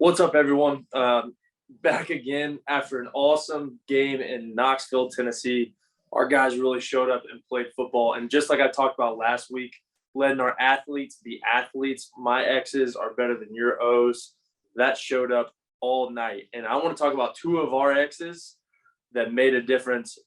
What's up, everyone? Back again after an awesome game in Knoxville, Tennessee. Our guys really showed up and played football. And just like I talked about last week, letting our athletes be athletes, my X's are better than your O's. That showed up all night. And I want to talk about two of our X's that made a difference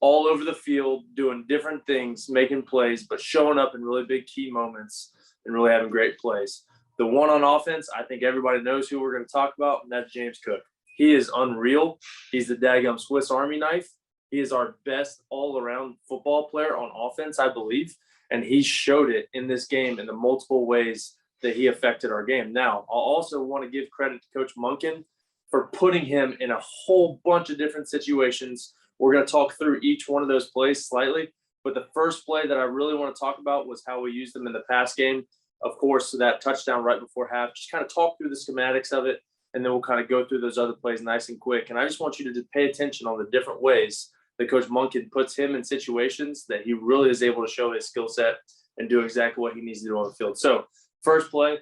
all over the field, doing different things, making plays, but showing up in really big key moments and really having great plays. The one on offense, I think everybody knows who we're going to talk about, and that's James Cook. He is unreal. He's the daggum Swiss Army knife. He is our best all-around football player on offense, I believe, and he showed it in this game in the multiple ways that he affected our game. Now, I'll also want to give credit to Coach Monken for putting him in a whole bunch of different situations. We're going to talk through each one of those plays slightly, but the first play that I really want to talk about was how we used him in the pass game. Of course, so that touchdown right before half, just kind of talk through the schematics of it, and then we'll kind of go through those other plays nice and quick. And I just want you to just pay attention on the different ways that Coach Monken puts him in situations that he really is able to show his skill set and do exactly what he needs to do on the field. So first play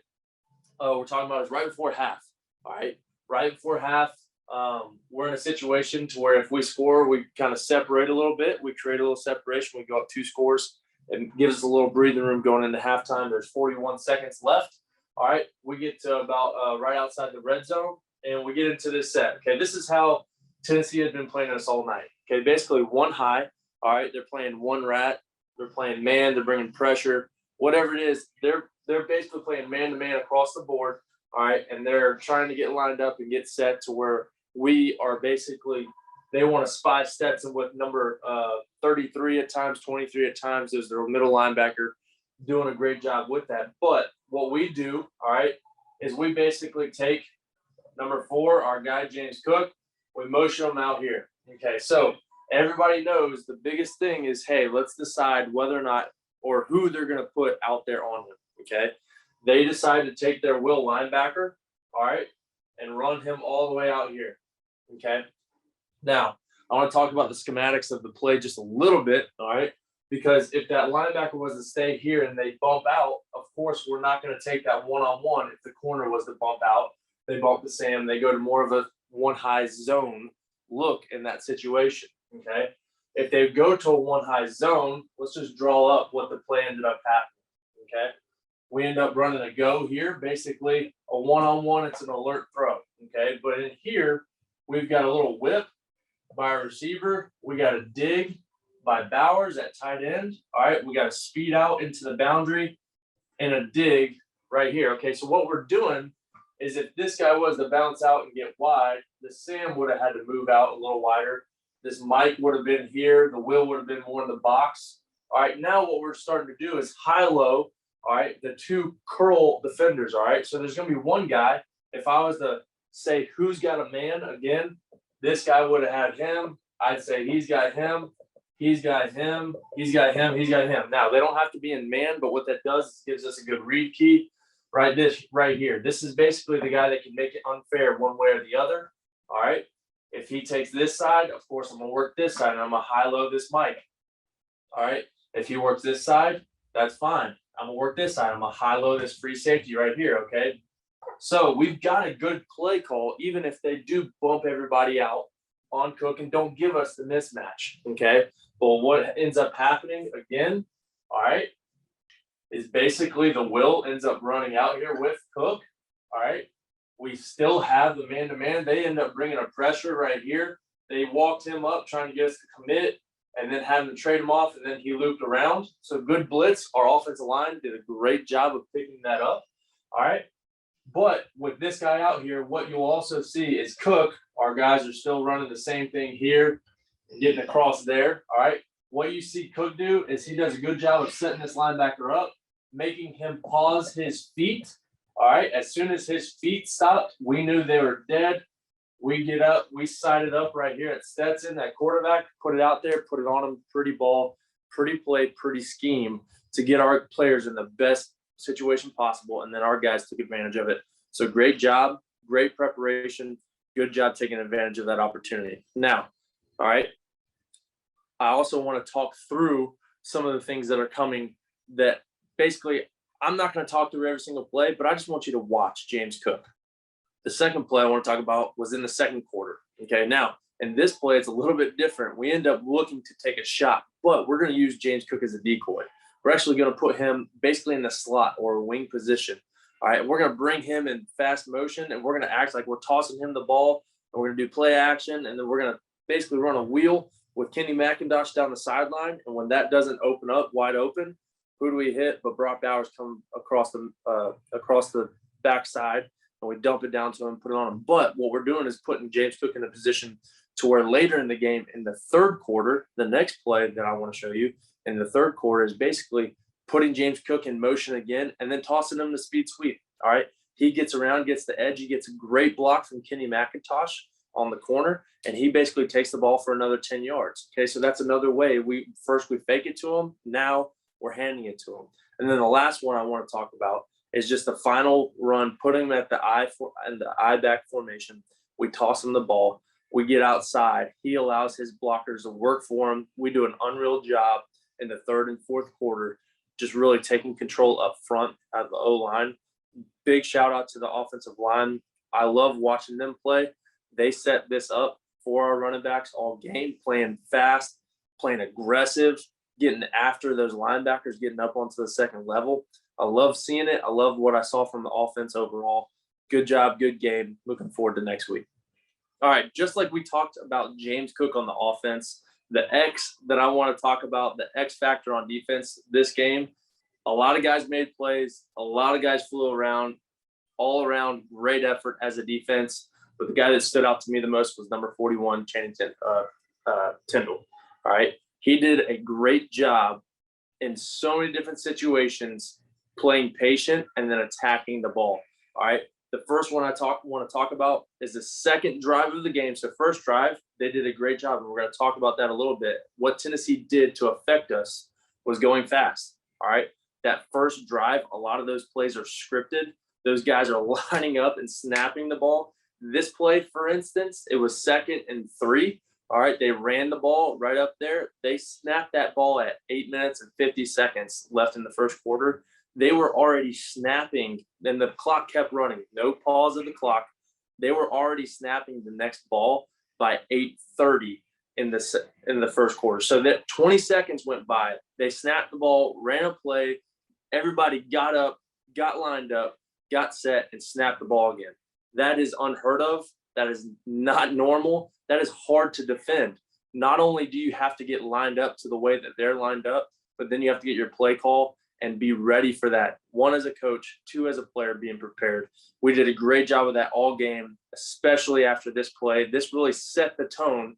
we're talking about is right before half. All right, right before half, we're in a situation to where if we score, we kind of separate a little bit. We create a little separation. We go up 2 scores. And gives us a little breathing room going into halftime. There's 41 seconds left. All right, we get to about right outside the red zone, and we get into this set. Okay, this is how Tennessee has been playing us all night. Okay, basically one high. All right, they're playing one rat. They're playing man. They're bringing pressure. Whatever it is, they're basically playing man-to-man across the board. All right, and they're trying to get lined up and get set to where we are basically – they want to spy Stetson with number 33 at times, 23 at times as their middle linebacker, doing a great job with that. But what we do, all right, is we basically take number 4, our guy James Cook, we motion him out here. Okay, so everybody knows the biggest thing is, hey, let's decide whether or not or who they're going to put out there on him. Okay, they decide to take their will linebacker, all right, and run him all the way out here. Okay. Now, I want to talk about the schematics of the play just a little bit, all right? Because if that linebacker was to stay here and they bump out, of course, we're not going to take that one-on-one. If the corner was to bump out, they bump the Sam. They go to more of a one-high zone look in that situation, okay? If they go to a one-high zone, let's just draw up what the play ended up happening, okay? We end up running a go here, basically a one-on-one. It's an alert throw, okay? But in here, we've got a little whip by a receiver. We got a dig by Bowers at tight end. All right, we got a speed out into the boundary and a dig right here. Okay, so what we're doing is if this guy was to bounce out and get wide, the Sam would have had to move out a little wider. This Mike would have been here. The Will would have been more in the box. All right, now what we're starting to do is high-low, all right, the 2 curl defenders, all right? So there's going to be one guy. If I was to say who's got a man, again, this guy would have had him. I'd say he's got him. He's got him. He's got him. He's got him. Now, they don't have to be in man, but what that does is gives us a good read key. Right, this right here. This is basically the guy that can make it unfair one way or the other. All right. If he takes this side, of course, I'm going to work this side, and I'm going to high-low this Mike. All right. If he works this side, that's fine. I'm going to work this side. I'm going to high-low this free safety right here, okay? So we've got a good play call, even if they do bump everybody out on Cook and don't give us the mismatch, okay? But what ends up happening, again, all right, is basically the Will ends up running out here with Cook, all right? We still have the man-to-man. They end up bringing a pressure right here. They walked him up trying to get us to commit and then having to trade him off, and then he looped around. So good blitz. Our offensive line did a great job of picking that up, all right? But with this guy out here, what you'll also see is Cook. Our guys are still running the same thing here and getting across there. All right. What you see Cook do is he does a good job of setting this linebacker up, making him pause his feet. All right. As soon as his feet stopped, we knew they were dead. We get up, we side it up right here at Stetson, that quarterback, put it out there, put it on him, pretty ball, pretty play, pretty scheme to get our players in the best situation possible, and then our guys took advantage of it. So great job, great preparation, good job taking advantage of that opportunity. Now, all right, I also want to talk through some of the things that are coming that basically I'm not going to talk through every single play, but I just want you to watch James Cook. The second play I want to talk about was in the second quarter. Okay, now in this play, it's a little bit different. We end up looking to take a shot, but we're going to use James Cook as a decoy. We're actually going to put him basically in the slot or a wing position. All right, we're going to bring him in fast motion, and we're going to act like we're tossing him the ball, and we're going to do play action, and then we're going to basically run a wheel with Kenny McIntosh down the sideline. And when that doesn't open up wide open, who do we hit? But Brock Bowers come across the backside, and we dump it down to him, put it on him. But what we're doing is putting James Cook in a position to where later in the game, in the third quarter, the next play that I want to show you in the third quarter is basically putting James Cook in motion again and then tossing him to speed sweep. All right. He gets around, gets the edge. He gets a great block from Kenny McIntosh on the corner, and he basically takes the ball for another 10 yards. Okay. So that's another way. We fake it to him. Now we're handing it to him. And then the last one I want to talk about is just the final run, putting him at the I back formation. We toss him the ball. We get outside. He allows his blockers to work for him. We do an unreal job in the third and fourth quarter, just really taking control up front out of the O-line. Big shout out to the offensive line. I love watching them play. They set this up for our running backs all game, playing fast, playing aggressive, getting after those linebackers, getting up onto the second level. I love seeing it. I love what I saw from the offense overall. Good job, good game. Looking forward to next week. All right, just like we talked about James Cook on the offense, the X that I want to talk about, the X factor on defense this game, a lot of guys made plays. A lot of guys flew around, all around great effort as a defense. But the guy that stood out to me the most was number 41, Channing Tindall. All right, he did a great job in so many different situations, playing patient and then attacking the ball. All right. The first one I want to talk about is the second drive of the game. So first drive, they did a great job, and we're going to talk about that a little bit. What Tennessee did to affect us was going fast. All right. That first drive, a lot of those plays are scripted. Those guys are lining up and snapping the ball. This play, for instance, it was 2nd and 3. All right. They ran the ball right up there. They snapped that ball at 8 minutes and 50 seconds left in the first quarter. They were already snapping, and the clock kept running. No pause of the clock. They were already snapping the next ball by 8:30 in the first quarter. So that 20 seconds went by. They snapped the ball, ran a play. Everybody got up, got lined up, got set, and snapped the ball again. That is unheard of. That is not normal. That is hard to defend. Not only do you have to get lined up to the way that they're lined up, but then you have to get your play call and be ready for that. 1 as a coach, 2 as a player, being prepared. We did a great job of that all game, especially after this play. This really set the tone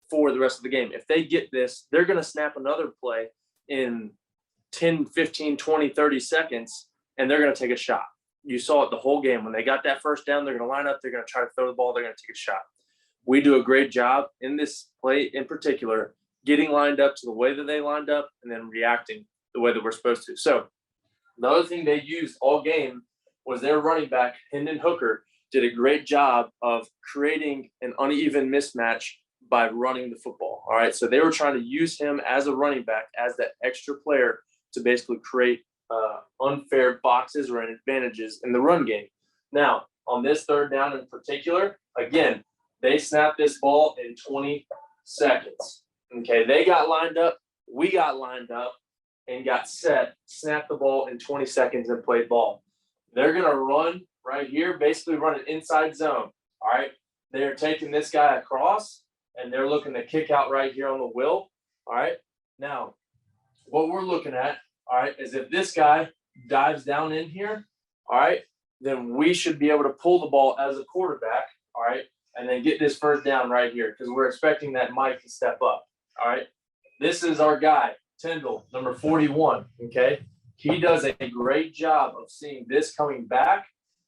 for the rest of the game. If they get this, they're going to snap another play in 10, 15, 20, 30 seconds, and they're going to take a shot. You saw it the whole game. When they got that first down, they're going to line up. They're going to try to throw the ball. They're going to take a shot. We do a great job in this play in particular, getting lined up to the way that they lined up and then reacting the way that we're supposed to. So the other thing they used all game was their running back, Hendon Hooker, did a great job of creating an uneven mismatch by running the football. All right. So they were trying to use him as a running back, as that extra player to basically create unfair boxes or advantages in the run game. Now, on this third down in particular, again, they snapped this ball in 20 seconds. Okay. They got lined up. We got lined up and got set, snapped the ball in 20 seconds and played ball. They're going to run right here, basically run an inside zone. All right. They're taking this guy across, and they're looking to kick out right here on the wheel. All right. Now, what we're looking at, all right, is if this guy dives down in here, all right, then we should be able to pull the ball as a quarterback, all right, and then get this first down right here because we're expecting that Mike to step up. All right. This is our guy, Tindall, number 41, okay? He does a great job of seeing this coming back,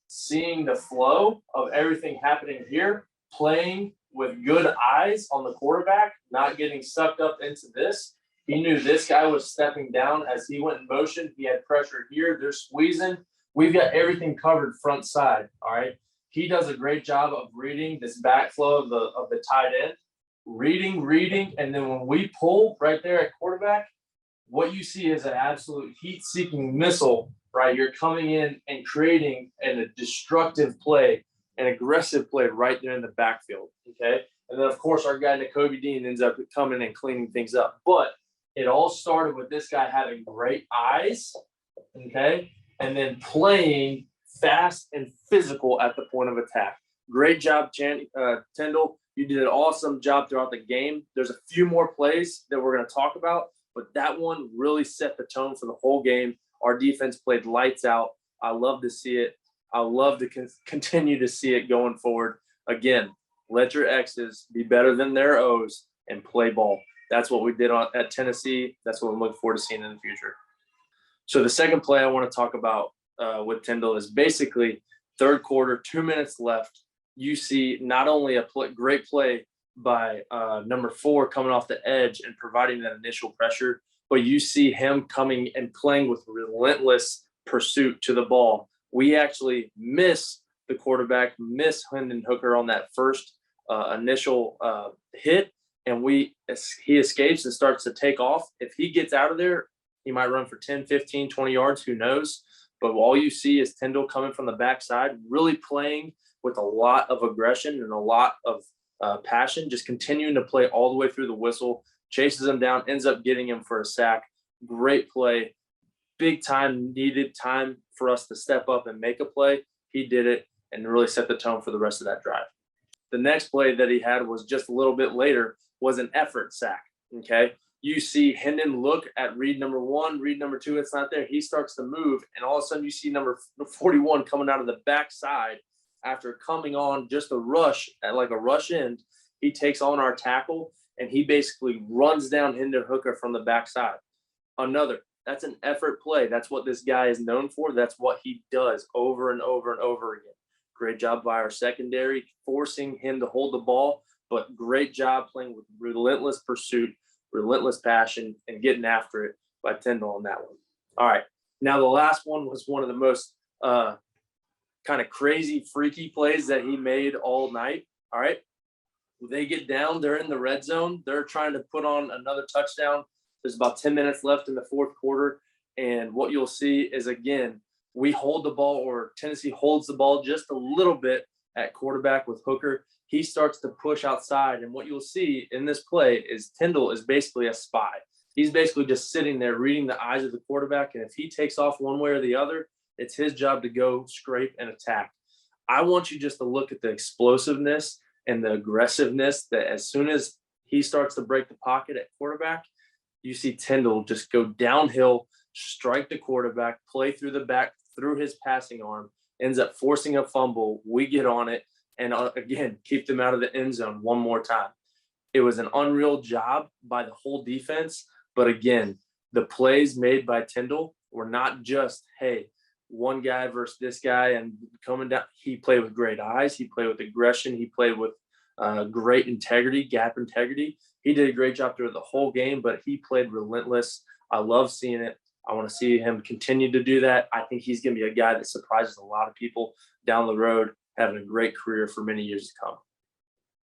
seeing the flow of everything happening here, playing with good eyes on the quarterback, not getting sucked up into this. He knew this guy was stepping down as he went in motion. He had pressure here. They're squeezing. We've got everything covered front side, all right? He does a great job of reading this backflow of the tight end, reading, and then when we pull right there at quarterback, what you see is an absolute heat-seeking missile right here coming in and creating a destructive play an aggressive play right there in the backfield. Okay. And then, of course, our guy, Nakobe Dean, ends up coming and cleaning things up. But it all started with this guy having great eyes, okay, and then playing fast and physical at the point of attack. Great job, Tindall. You did an awesome job throughout the game. There's a few more plays that we're going to talk about, but that one really set the tone for the whole game. Our defense played lights out. I love to see it. I love to continue to see it going forward. Again, let your X's be better than their O's and play ball. That's what we did at Tennessee. That's what I'm looking forward to seeing in the future. So the second play I want to talk about with Tindall is basically third quarter, 2 minutes left. You see not only a great play by number 4 coming off the edge and providing that initial pressure, but you see him coming and playing with relentless pursuit to the ball. We actually miss the quarterback, miss Hendon Hooker on that first initial hit, and he escapes and starts to take off. If he gets out of there, he might run for 10, 15, 20 yards, who knows? But all you see is Tindall coming from the backside, really playing with a lot of aggression and a lot of passion, just continuing to play all the way through the whistle, chases him down, ends up getting him for a sack. Great play. Big time, needed time for us to step up and make a play. He did it and really set the tone for the rest of that drive. The next play that he had was just a little bit later, was an effort sack, okay? You see Hendon look at read number 1, read number 2, it's not there. He starts to move, and all of a sudden you see number 41 coming out of the backside after coming on just a rush, at like a rush end. He takes on our tackle, and he basically runs down Hendon Hooker from the backside. That's an effort play. That's what this guy is known for. That's what he does over and over and over again. Great job by our secondary, forcing him to hold the ball, but great job playing with relentless pursuit, relentless passion, and getting after it by Tindall on that one. All right. Now, the last one was one of the most kind of crazy, freaky plays that he made all night. All right. They get down. They're in the red zone. They're trying to put on another touchdown. There's about 10 minutes left in the fourth quarter. And what you'll see is, again, we hold the ball, or Tennessee holds the ball just a little bit at quarterback with Hooker. He starts to push outside. And what you'll see in this play is Tindall is basically a spy. He's basically just sitting there reading the eyes of the quarterback. And if he takes off one way or the other, it's his job to go scrape and attack. I want you just to look at the explosiveness and the aggressiveness that as soon as he starts to break the pocket at quarterback, you see Tindall just go downhill, strike the quarterback, play through the back, through his passing arm, ends up forcing a fumble. We get on it and, again, keep them out of the end zone one more time. It was an unreal job by the whole defense. But, again, the plays made by Tindall were not just, hey, one guy versus this guy and coming down. He played with great eyes. He played with aggression. He played with great integrity, gap integrity. He did a great job through the whole game, but he played relentless. I love seeing it. I want to see him continue to do that. I think he's going to be a guy that surprises a lot of people down the road, having a great career for many years to come.